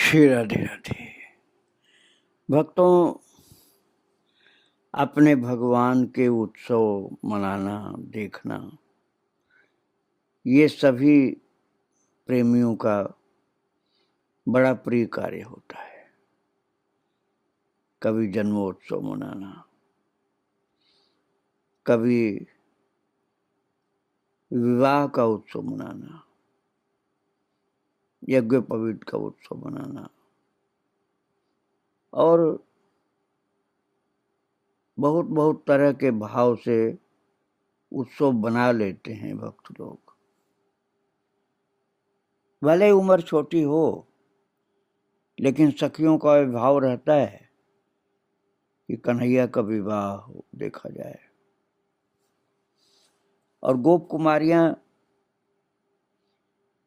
श्री राधे राधे। भक्तों, अपने भगवान के उत्सव मनाना, देखना, ये सभी प्रेमियों का बड़ा प्रिय कार्य होता है। कभी जन्मोत्सव मनाना, कभी विवाह का उत्सव मनाना, यज्ञोपवीत का उत्सव मनाना, और बहुत बहुत तरह के भाव से उत्सव बना लेते हैं भक्त लोग। भले उम्र छोटी हो, लेकिन सखियों का भाव रहता है कि कन्हैया का विवाह देखा जाए। और गोप कुमारियां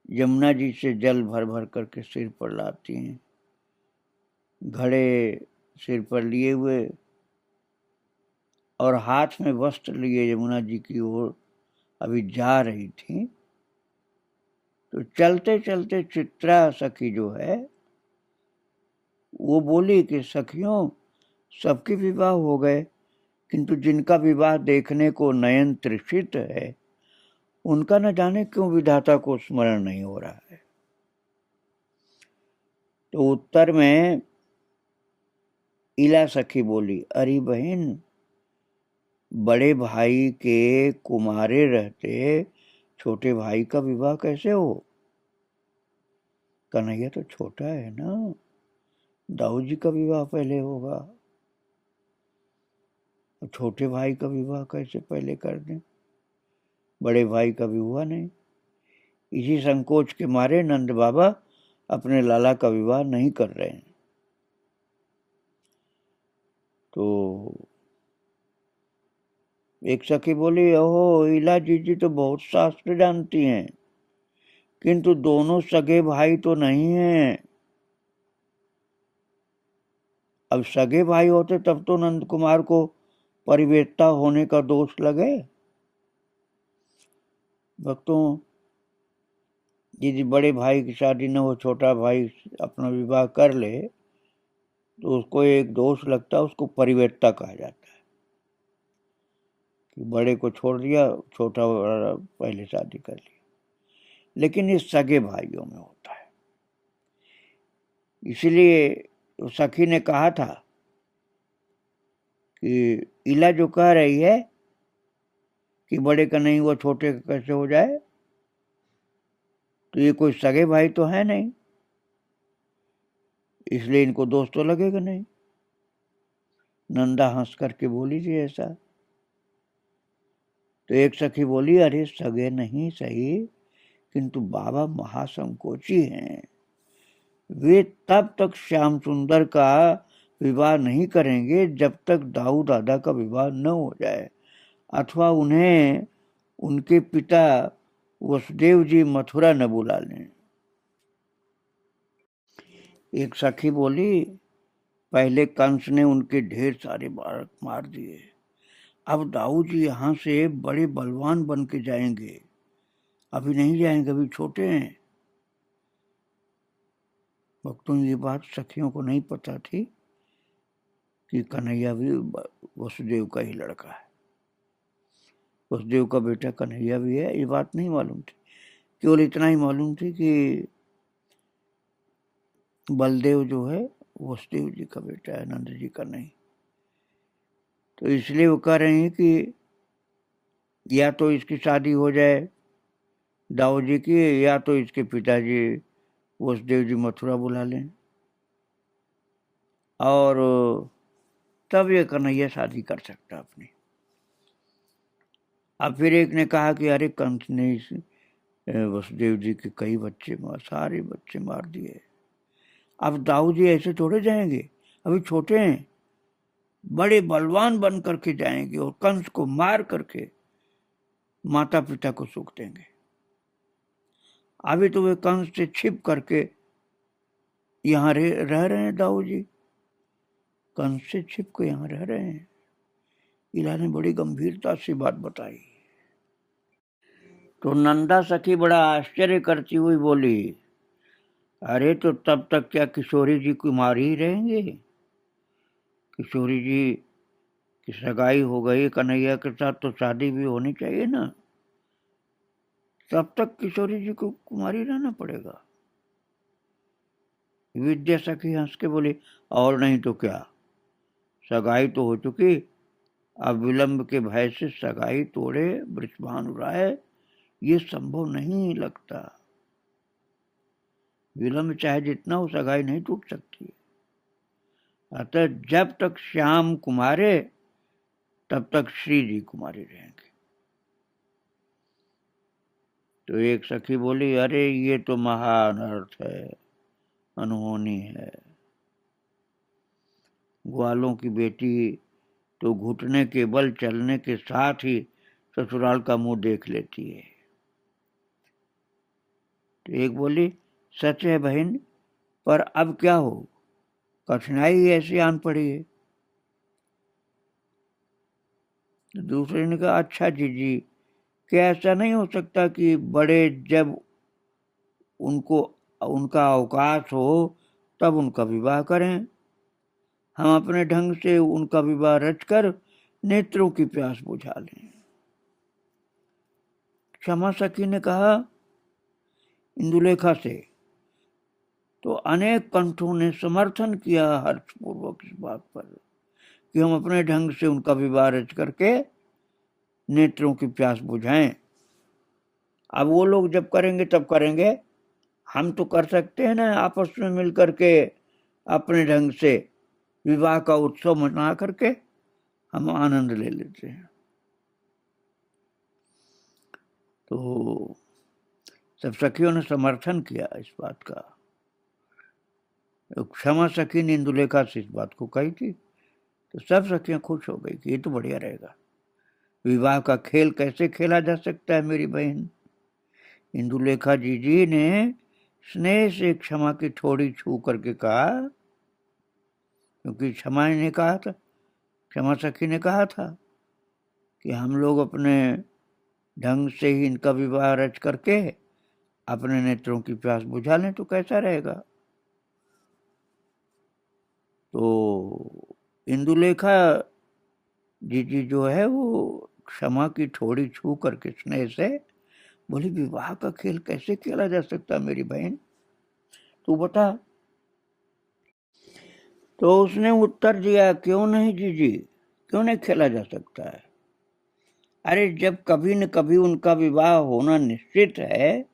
यमुना जी से जल भर भर करके सिर पर लाती हैं, घड़े सिर पर लिए हुए और हाथ में वस्त्र लिए यमुना जी की ओर अभी जा रही थी। तो चलते चलते चित्रा सखी जो है वो बोली कि सखियों, सबके विवाह हो गए, किंतु जिनका विवाह देखने को नयन तृषित है, उनका न जाने क्यों विधाता को स्मरण नहीं हो रहा है। तो उत्तर में इला सखी बोली, अरे बहन, बड़े भाई के कुमारे रहते छोटे भाई का विवाह कैसे हो? कन्हैया तो छोटा है ना, दाऊ जी का विवाह पहले होगा, छोटे भाई का विवाह कैसे पहले कर दें? बड़े भाई का भी हुआ नहीं। इसी संकोच के मारे नंद बाबा अपने लाला का विवाह नहीं कर रहे हैं। तो एक सखी बोली, ओहो, इला जी तो बहुत शास्त्र जानती हैं, किंतु दोनों सगे भाई तो नहीं हैं। अब सगे भाई होते तब तो नंद कुमार को परिवेत्ता होने का दोष लगे। भक्तों, यदि बड़े भाई की शादी न हो, छोटा भाई अपना विवाह कर ले, तो उसको एक दोष लगता है, उसको परिवेत्ता कहा जाता है कि बड़े को छोड़ दिया, छोटा पहले शादी कर ली। लेकिन ये सगे भाइयों में होता है। इसलिए सखी ने कहा था कि इला जो कह रही है कि बड़े का नहीं हुआ छोटे का कैसे हो जाए, तो ये कोई सगे भाई तो है नहीं, इसलिए इनको दोष तो लगेगा नहीं। नंदा हंस करके बोली थी ऐसा। तो एक सखी बोली, अरे सगे नहीं सही, किंतु बाबा महासंकोची हैं, वे तब तक श्याम सुंदर का विवाह नहीं करेंगे जब तक दाऊ दादा का विवाह न हो जाए, अथवा उन्हें उनके पिता वसुदेव जी मथुरा न बुला लें। एक सखी बोली, पहले कंस ने उनके ढेर सारे बालक मार दिए, अब दाऊ जी यहाँ से बड़े बलवान बन के जाएंगे, अभी नहीं जाएंगे, अभी छोटे हैं। भक्तों, ये बात सखियों को नहीं पता थी कि कन्हैया भी वसुदेव का ही लड़का है, वसुदेव का बेटा कन्हैया भी है। ये बात नहीं मालूम थी। केवल इतना ही मालूम थी कि बलदेव जो है वसुदेव जी का बेटा है, नंद जी का नहीं। तो इसलिए वो कह रहे हैं कि या तो इसकी शादी हो जाए दाऊ जी की, या तो इसके पिताजी वसुदेव जी मथुरा बुला लें, और तब ये कन्हैया शादी कर सकता अपनी। अब फिर एक ने कहा कि अरे, कंस ने वसुदेव जी के कई बच्चे सारे बच्चे मार दिए, अब दाऊ जी ऐसे थोड़े जाएंगे, अभी छोटे हैं, बड़े बलवान बन करके जाएंगे और कंस को मार करके माता पिता को सुख देंगे। अभी तो वे कंस से छिप करके यहाँ रह रहे हैं, दाऊ जी कंस से छिप के यहाँ रह रहे हैं। इला ने बड़ी गंभीरता से बात बताई। तो नंदा सखी बड़ा आश्चर्य करती हुई बोली, अरे तो तब तक क्या किशोरी जी कुमारी ही रहेंगे? किशोरी जी की सगाई हो गई कन्हैया के साथ तो शादी भी होनी चाहिए ना, तब तक किशोरी जी को कुमारी रहना पड़ेगा। विद्या सखी हंस के बोली, और नहीं तो क्या, सगाई तो हो चुकी, अब विलंब के भय से सगाई तोड़े वृषभानु राय ये संभव नहीं लगता। विलंब चाहे जितना हो, सगाई नहीं टूट सकती। अतः जब तक श्याम कुमारे तब तक श्री जी कुमारी रहेंगे। तो एक सखी बोली, अरे ये तो महान अर्थ है, अनहोनी है। ग्वालों की बेटी तो घुटने के बल चलने के साथ ही ससुराल का मुंह देख लेती है। तो एक बोली, सच है बहन, पर अब क्या हो, कठिनाई ऐसी आन पड़ी है। तो दूसरे ने कहा, अच्छा जीजी, क्या ऐसा नहीं हो सकता कि बड़े जब उनको उनका अवकाश हो तब उनका विवाह करें, हम अपने ढंग से उनका विवाह रचकर नेत्रों की प्यास बुझा लें। क्षमा सखी ने कहा, इंदुलेखा से। तो अनेक कंठों ने समर्थन किया हर्षपूर्वक इस बात पर कि हम अपने ढंग से उनका विवाह रच करके नेत्रों की प्यास बुझाएं। अब वो लोग जब करेंगे तब करेंगे, हम तो कर सकते हैं ना आपस में मिल करके अपने ढंग से विवाह का उत्सव मना करके हम आनंद ले लेते हैं। तो सब सखियों ने समर्थन किया इस बात का। क्षमा सखी ने इंदुलेखा से इस बात को कही थी, तो सब सखियां खुश हो गई कि ये तो बढ़िया रहेगा, विवाह का खेल कैसे खेला जा सकता है मेरी बहन। इंदुलेखा जी ने स्नेह से क्षमा की थोड़ी छू करके कहा, क्योंकि क्षमा ने कहा था, क्षमा सखी ने कहा था कि हम लोग अपने ढंग से ही इनका विवाह रच करके अपने नेत्रों की प्यास बुझा लें तो कैसा रहेगा। तो इंदुलेखा जी जो है वो क्षमा की थोड़ी छू करके स्नेह से बोली, विवाह का खेल कैसे खेला जा सकता मेरी बहन, तू बता। तो उसने उत्तर दिया, क्यों नहीं जीजी, क्यों नहीं खेला जा सकता है। अरे जब कभी न कभी उनका विवाह होना निश्चित है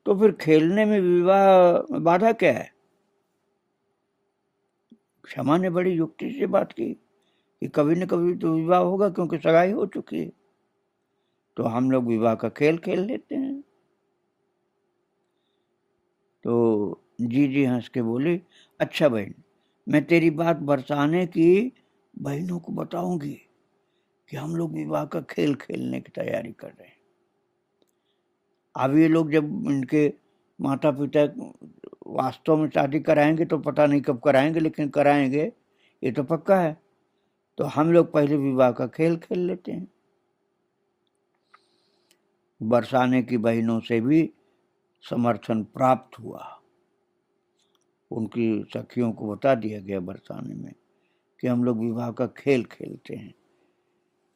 तो फिर खेलने में विवाह बाधा क्या है। क्षमा ने बड़ी युक्ति से बात की कि कभी न कभी तो विवाह होगा, क्योंकि सगाई हो चुकी है, तो हम लोग विवाह का खेल खेल लेते हैं। तो जी हंस के बोली, अच्छा बहन, मैं तेरी बात बरसाने की बहनों को बताऊंगी कि हम लोग विवाह का खेल खेलने की तैयारी कर रहे हैं। अब ये लोग जब इनके माता पिता वास्तव में शादी कराएंगे तो पता नहीं कब कराएंगे, लेकिन कराएंगे ये तो पक्का है। तो हम लोग पहले विवाह का खेल खेल लेते हैं। बरसाने की बहनों से भी समर्थन प्राप्त हुआ। उनकी सखियों को बता दिया गया बरसाने में कि हम लोग विवाह का खेल खेलते हैं,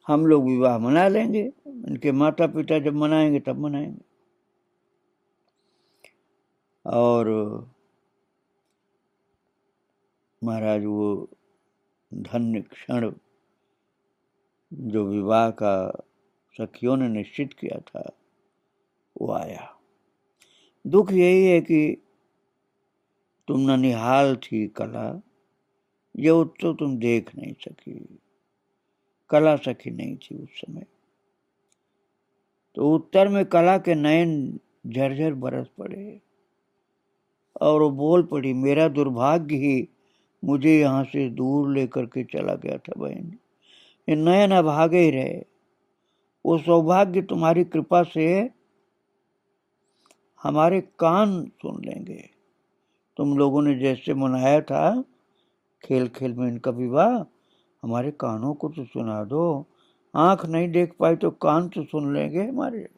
हम लोग विवाह मना लेंगे, इनके माता पिता जब मनाएंगे तब मनाएंगे। और महाराज वो धन्य क्षण जो विवाह का सखियों ने निश्चित किया था वो आया। दुख यही है कि तुम ननिहाल थी कला, ये उत्सव तुम देख नहीं सकी, कला सखी नहीं थी उस समय। तो उत्तर में कला के नयन झरझर बरस पड़े और वो बोल पड़ी, मेरा दुर्भाग्य ही मुझे यहाँ से दूर लेकर के चला गया था बहन, ये नयन अभागे ही रहे। वो सौभाग्य तुम्हारी कृपा से हमारे कान सुन लेंगे। तुम लोगों ने जैसे मनाया था खेल खेल में इनका विवाह, हमारे कानों को तो सुना दो, आंख नहीं देख पाई तो कान तो सुन लेंगे हमारे।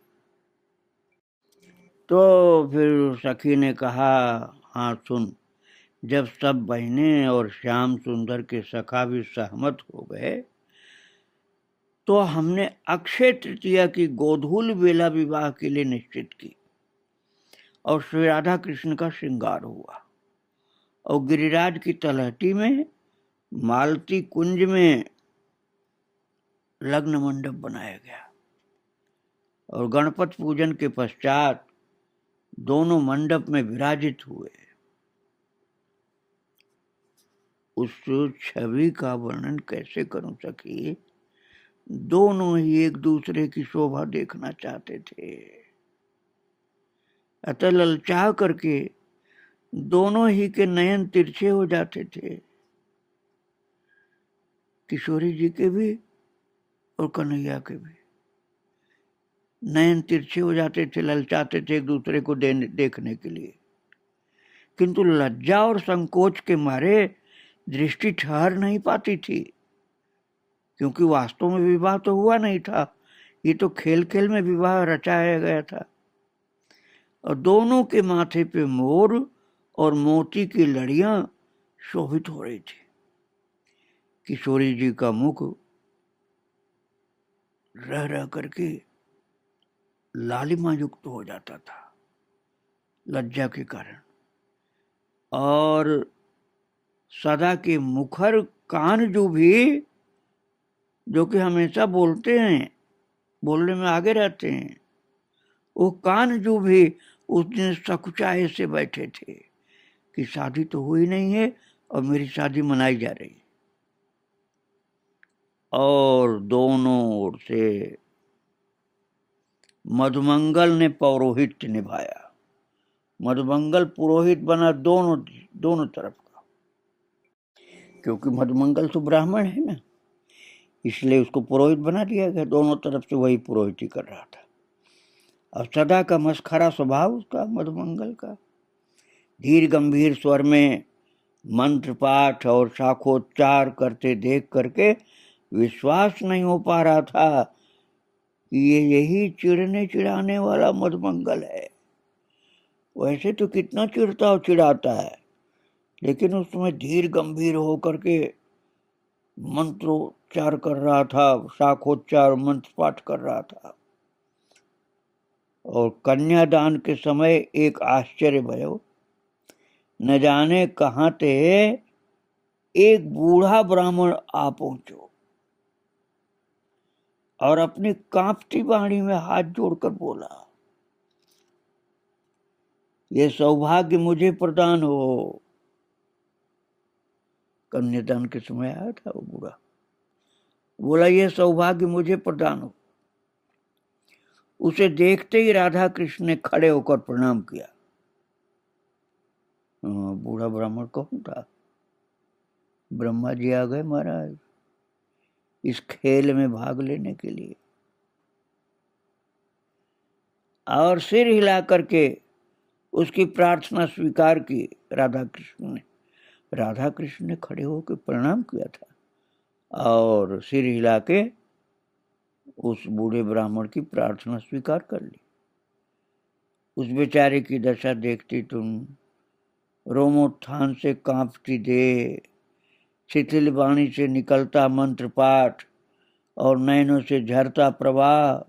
तो फिर सखी ने कहा, हाँ सुन, जब सब बहनें और श्याम सुंदर के सखा भी सहमत हो गए तो हमने अक्षय तृतीया की गोधूल बेला विवाह के लिए निश्चित की और श्री राधा कृष्ण का श्रृंगार हुआ और गिरिराज की तलहटी में मालती कुंज में लग्न मंडप बनाया गया और गणपत पूजन के पश्चात दोनों मंडप में विराजित हुए। उस छवि का वर्णन कैसे करूं सखी, दोनों ही एक दूसरे की शोभा देखना चाहते थे, अतः ललचा करके दोनों ही के नयन तिरछे हो जाते थे, किशोरी जी के भी और कन्हैया के भी नयन तिरछे हो जाते थे, ललचाते थे एक दूसरे को देखने के लिए, किंतु लज्जा और संकोच के मारे दृष्टि ठहर नहीं पाती थी, क्योंकि वास्तव में विवाह तो हुआ नहीं था, ये तो खेल खेल में विवाह रचाया गया था। और दोनों के माथे पे मोर और मोती की लड़ियां शोभित हो रही थी। किशोरी जी का मुख रह रह करके लालिमा युक्त हो जाता था लज्जा के कारण, और सदा के मुखर कानजू भी, जो कि हमेशा बोलते हैं, बोलने में आगे रहते हैं, वो कानजू भी उस दिन सकुचाए से बैठे थे कि शादी तो हुई नहीं है और मेरी शादी मनाई जा रही है। और दोनों ओर से मधुमंगल ने पौरोहित्य निभाया, मधुमंगल पुरोहित बना दोनों तरफ का, क्योंकि मधुमंगल तो ब्राह्मण है ना, इसलिए उसको पुरोहित बना दिया गया, दोनों तरफ से वही पुरोहिती कर रहा था। और सदा का मस्खरा स्वभाव उसका मधुमंगल का, धीर गंभीर स्वर में मंत्र पाठ और शाखोच्चार करते देख करके विश्वास नहीं हो पा रहा था कि ये यही चिढ़ने चिढ़ाने वाला मधुमंगल है। वैसे तो कितना चिढ़ता और चिढ़ाता है, लेकिन उसमें धीर गंभीर होकर के मंत्रोच्चार कर रहा था, शाखोच्चार मंत्र पाठ कर रहा था। और कन्यादान के समय एक आश्चर्य भयो, न जाने कहाँ ते एक बूढ़ा ब्राह्मण आ पहुंचो और अपनी कांपती वाणी में हाथ जोड़कर बोला, ये सौभाग्य मुझे प्रदान हो। कन्यादान के समय आया था वो बूढ़ा, बोला ये सौभाग्य मुझे प्रदान हो। उसे देखते ही राधा कृष्ण ने खड़े होकर प्रणाम किया। बूढ़ा ब्राह्मण कौन था? ब्रह्मा जी आ गए महाराज इस खेल में भाग लेने के लिए, और सिर हिला करके उसकी प्रार्थना स्वीकार की राधा कृष्ण ने। राधा कृष्ण ने खड़े होकर प्रणाम किया था और सिर हिला के उस बूढ़े ब्राह्मण की प्रार्थना स्वीकार कर ली। उस बेचारे की दशा देखती तुम, रोमोत्थान से कांपती देह, शिथिल वाणी से निकलता मंत्र पाठ और नैनों से झरता प्रवाह।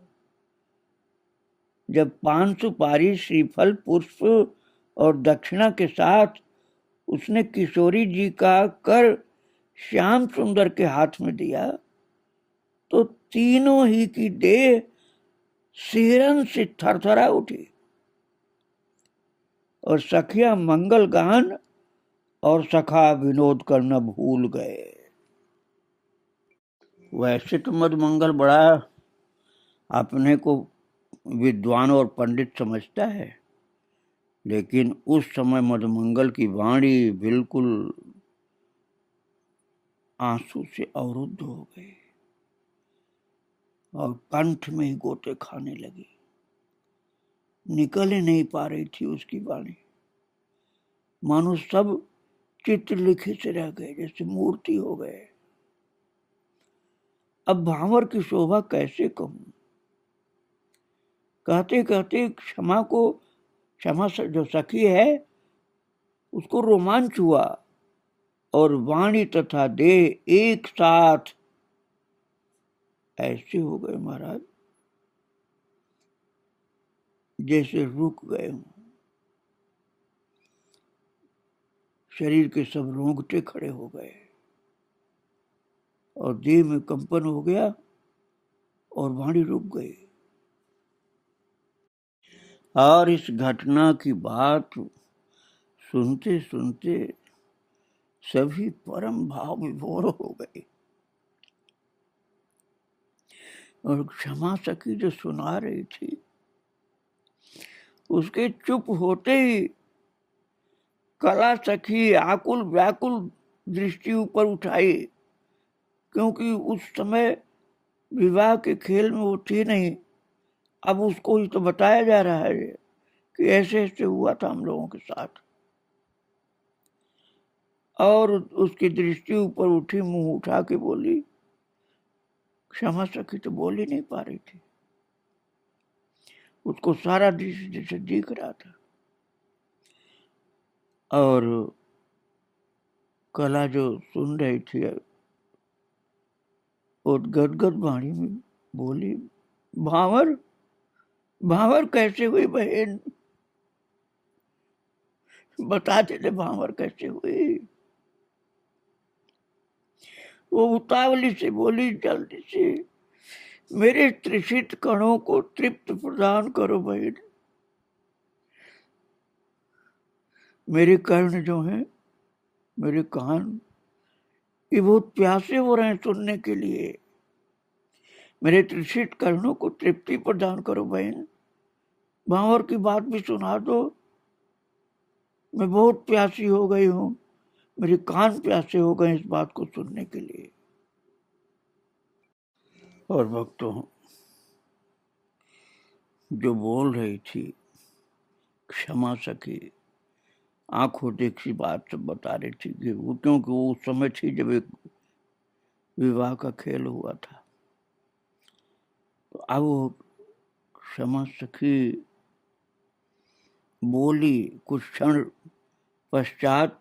जब 5 सुपारी, श्रीफल, पुष्प और दक्षिणा के साथ उसने किशोरी जी का कर श्याम सुंदर के हाथ में दिया तो तीनों ही की देह सिहरन से थरथरा उठी और सखिया मंगल गान और सखा विनोद करना भूल गए। वैसे तो मधुमंगल बड़ा अपने को विद्वान और पंडित समझता है, लेकिन उस समय मधुमंगल की वाणी बिल्कुल आंसू से अवरुद्ध हो गई और कंठ में ही गोते खाने लगी, निकल ही नहीं पा रही थी उसकी वाणी, मानो सब चित्र लिखे से रह गए, जैसे मूर्ति हो गए। अब भांवर की शोभा कैसे कहूं, कहते कहते क्षमा को क्षमा जो सखी है उसको रोमांच हुआ और वाणी तथा देह एक साथ ऐसे हो गए महाराज जैसे रुक गए हों। शरीर के सब रोंगटे खड़े हो गए और देह में कंपन हो गया और वाणी रुक गई। और इस घटना की बात सुनते सुनते सभी परम भाव विभोर हो गए और क्षमा सखी जो सुना रही थी उसके चुप होते ही कला सखी आकुल व्याकुल दृष्टि ऊपर उठाई, क्योंकि उस समय विवाह के खेल में वो थी नहीं। अब उसको ही तो बताया जा रहा है कि ऐसे ऐसे हुआ था हम लोगों के साथ। और उसकी दृष्टि ऊपर उठी, मुंह उठा के बोली। क्षमा सखी तो बोल ही नहीं पा रही थी, उसको सारा दृश्य जैसे दिख रहा था। और कला जो सुन रही थी और गदगद वाणी में बोली, भांवर भांवर कैसे हुई बहन, बता दे भांवर कैसे हुई। वो उतावली से बोली, जल्दी से मेरे त्रिषित कणों को तृप्त प्रदान करो बहन। मेरे कर्ण जो हैं, मेरे कान, ये बहुत प्यासे हो रहे हैं सुनने के लिए। मेरे त्रिषित कर्णों को तृप्ति प्रदान करो बहन, भांवर की बात भी सुना दो। मैं बहुत प्यासी हो गई हूं, मेरे कान प्यासे हो गए इस बात को सुनने के लिए। और भक्तों, जो बोल रही थी क्षमा सखी, आंखों देखी बात सब बता रही थी कि वो, क्योंकि वो उस समय थी जब एक विवाह का खेल हुआ था। तो अब वो क्षमा सखी बोली, कुछ क्षण पश्चात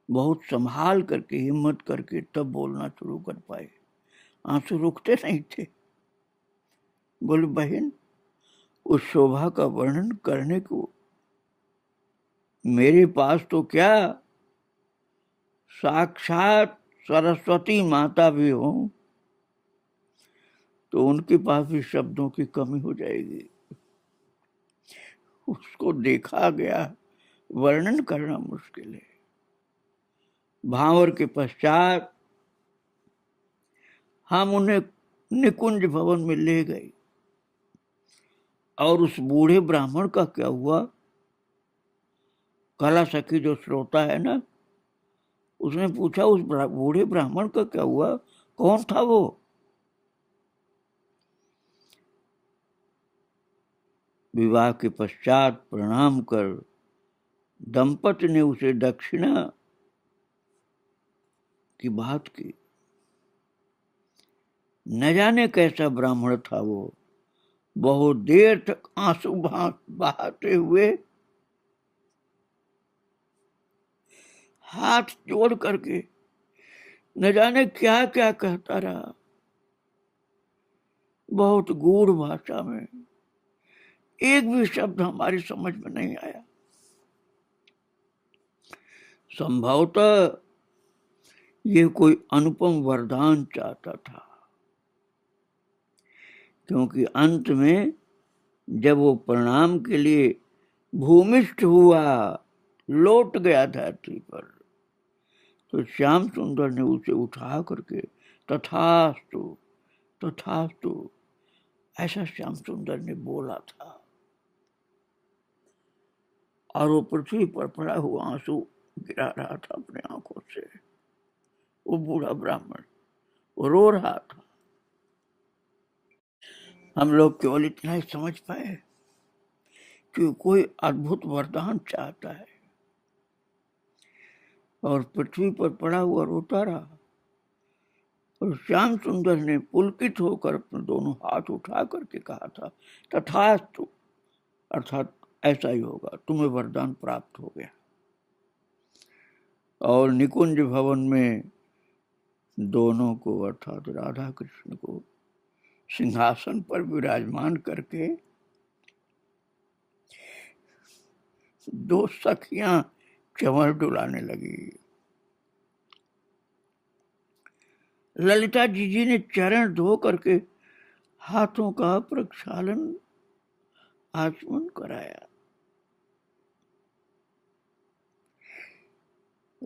बहुत संभाल करके, हिम्मत करके तब बोलना शुरू कर पाए। आंसू रुकते नहीं थे। बोले, बहन उस शोभा का वर्णन करने को मेरे पास तो क्या, साक्षात सरस्वती माता भी हो तो उनके पास भी शब्दों की कमी हो जाएगी। उसको देखा गया, वर्णन करना मुश्किल है। भांवर के पश्चात हम उन्हें निकुंज भवन में ले गए। और उस बूढ़े ब्राह्मण का क्या हुआ? कला सखी जो श्रोता है ना, उसने पूछा उस बूढ़े ब्राह्मण का क्या हुआ, कौन था वो? विवाह के पश्चात प्रणाम कर दंपति ने उसे दक्षिणा की बात की। न जाने कैसा ब्राह्मण था वो, बहुत देर तक आंसू बहाते हुए हाथ जोड़ करके न जाने क्या क्या कहता रहा, बहुत गूढ़ भाषा में। एक भी शब्द हमारी समझ में नहीं आया। संभवतः ये कोई अनुपम वरदान चाहता था, क्योंकि अंत में जब वो प्रणाम के लिए भूमिष्ठ हुआ, लौट गया धरती पर, तो श्याम सुंदर ने उसे उठा करके तथास्तु तथास्तु ऐसा श्याम सुंदर ने बोला था। और वो पृथ्वी पर पड़ा हुआ आंसू गिरा रहा था अपने आंखों से। वो बूढ़ा ब्राह्मण वो रो रहा था। हम लोग केवल इतना ही समझ पाए कि कोई अद्भुत वरदान चाहता है, और पृथ्वी पर पड़ा हुआ रोता रहा। और श्याम सुंदर ने पुलकित होकर अपने दोनों हाथ उठा करके कहा था, तथास्तु, अर्थात ऐसा ही होगा, तुम्हें वरदान प्राप्त हो गया। और निकुंज भवन में दोनों को अर्थात राधा कृष्ण को सिंहासन पर विराजमान करके दो सखियां चंवर डुलाने लगी। ललिता जी ने चरण धो करके हाथों का प्रक्षालन आचमन कराया।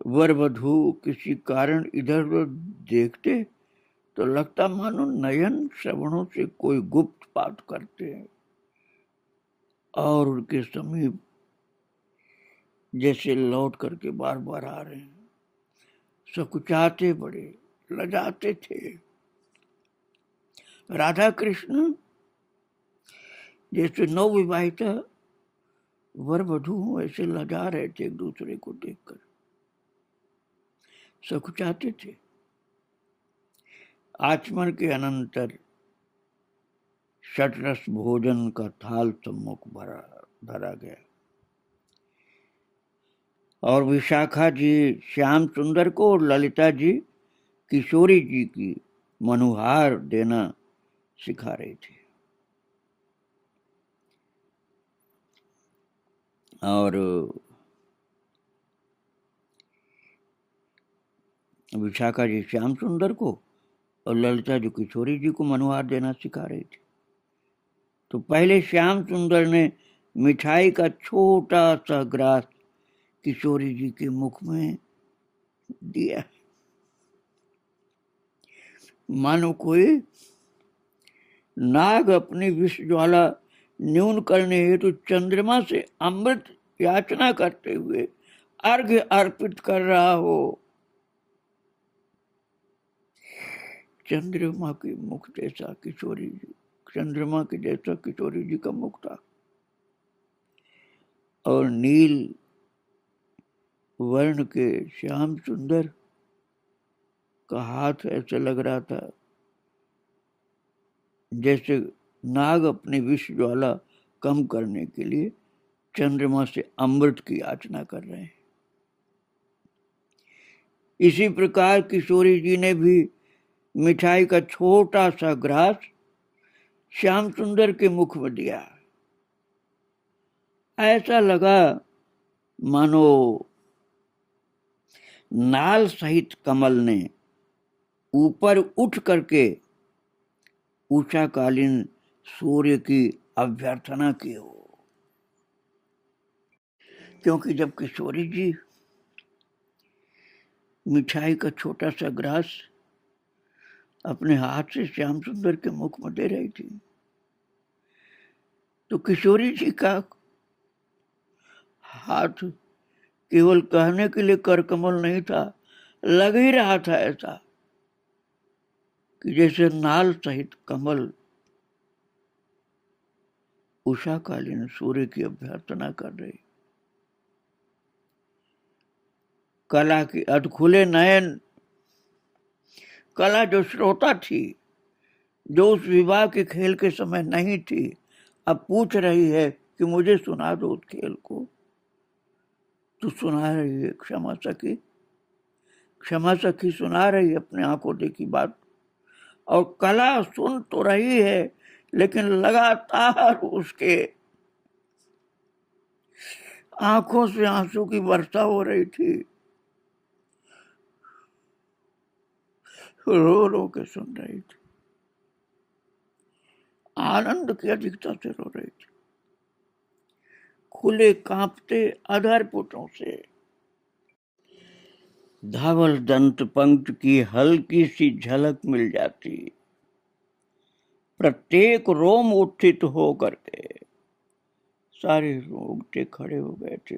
वर वधू किसी कारण इधर उधर देखते तो लगता मानो नयन श्रवणों से कोई गुप्त बात करते हैं और उनके समीप जैसे लौट करके बार बार आ रहे हैं। सकुचाते बड़े, लजाते थे। राधा कृष्ण जैसे नवविवाहिता वर वधू ऐसे लजा रहे थे एक दूसरे को देखकर, सकुचाते थे। आचमन के अनंतर षटरस भोजन का थाल सम्मुख धरा गया और विशाखा जी श्याम सुंदर को और ललिता जी किशोरी जी की मनुहार देना सिखा रही थी। और विशाखा जी श्याम सुंदर को और ललिता जी किशोरी जी को मनुहार देना सिखा रही थी। तो पहले श्याम सुंदर ने मिठाई का छोटा सा ग्रास किशोरी जी के मुख में दिया, मानो कोई नाग अपनी विष ज्वाला न्यून करने हेतु चंद्रमा से अमृत याचना करते हुए अर्घ्य अर्पित कर रहा हो। चंद्रमा के मुख जैसा किशोरी जी, चंद्रमा के जैसा किशोरी जी का मुख था और नील वर्ण के श्याम सुंदर का हाथ ऐसा लग रहा था जैसे नाग अपनी विष ज्वाला कम करने के लिए चंद्रमा से अमृत की याचना कर रहे हैं। इसी प्रकार किशोरी जी ने भी मिठाई का छोटा सा ग्रास श्याम सुंदर के मुख में दिया। ऐसा लगा मानो नाल सहित कमल ने ऊपर उठ करके उषाकालीन सूर्य की अभ्यर्थना की हो। क्योंकि जब किशोरी जी मिठाई का छोटा सा ग्रास अपने हाथ से श्याम सुंदर के मुख में दे रही थी तो किशोरी जी का हाथ केवल कहने के लिए करकमल नहीं था, लग ही रहा था ऐसा कि जैसे नाल सहित कमल उषाकालीन सूर्य की अभ्यर्थना कर रही। कला की अधखुले नयन, कला जो श्रोता थी, जो उस विवाह के खेल के समय नहीं थी, अब पूछ रही है कि मुझे सुना दो उस खेल को। तो सुना रही है क्षमा सखी, क्षमा सखी सुना रही है अपने आंखों देखी बात। और कला सुन तो रही है लेकिन लगातार उसके आंखों से आंसू की वर्षा हो रही थी, रो रो के सुन रही थी, आनंद की अधिकता से रो रही थी। खुले कांपते अधर पुटों से धवल दंत पंक्त की हल्की सी झलक मिल जाती, प्रत्येक रोम उत्थित हो करके सारे रोंगटे खड़े हो गए थे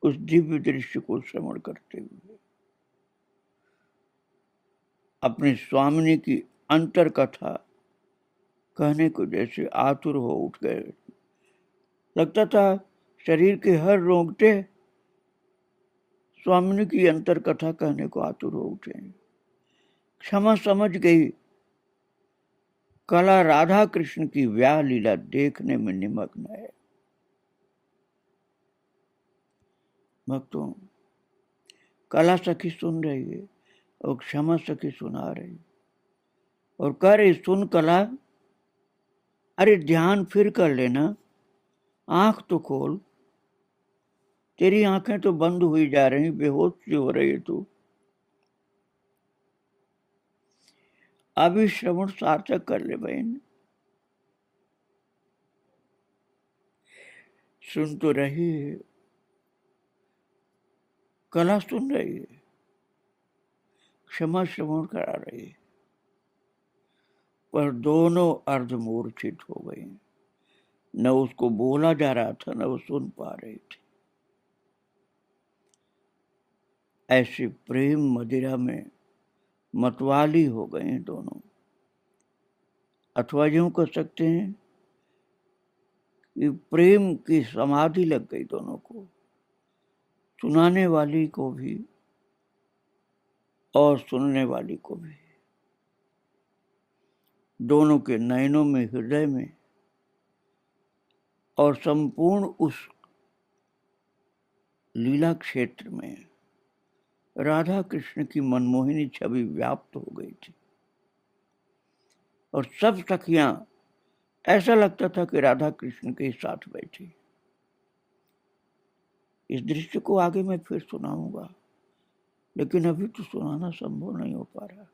उस दिव्य दृश्य को श्रवण करते हुए। अपनी स्वामिनी की अंतर कथा कहने को जैसे आतुर हो उठ गए। लगता था शरीर के हर रोंगटे स्वामिनी की अंतर कथा कहने को आतुर हो उठे। क्षमा समझ गई, कला राधा कृष्ण की व्याह लीला देखने में निमग्न है। भक्तों, कला सखी सुन रही है और क्षमा सखी सुना रही और कह रही, सुन कला, अरे ध्यान फिर कर लेना, आंख तो खोल, तेरी आंखें तो बंद हुई जा रही, बेहोश सी हो रही है तू। अभी श्रवण सार्थक कर ले बहन, सुन तो रही है, कला सुन रही है, क्षमा श्रवण करा रही है, पर दोनों अर्धमूर्छित हो गई। न उसको बोला जा रहा था, न वो सुन पा रही थी। ऐसी प्रेम मदिरा में मतवाली हो गए दोनों। अथवा यूं कह सकते हैं कि प्रेम की समाधि लग गई दोनों को, सुनाने वाली को भी और सुनने वाली को भी। दोनों के नयनों में, हृदय में और संपूर्ण उस लीला क्षेत्र में राधा कृष्ण की मनमोहिनी छवि व्याप्त हो गई थी और सब सखियां, ऐसा लगता था कि राधा कृष्ण के साथ बैठी। इस दृश्य को आगे मैं फिर सुनाऊंगा, लेकिन अभी तो सुनाना संभव नहीं हो पा रहा।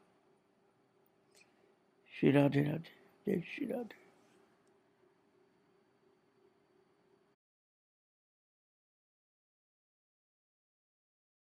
श्री राधे राधे, जय श्री राधे।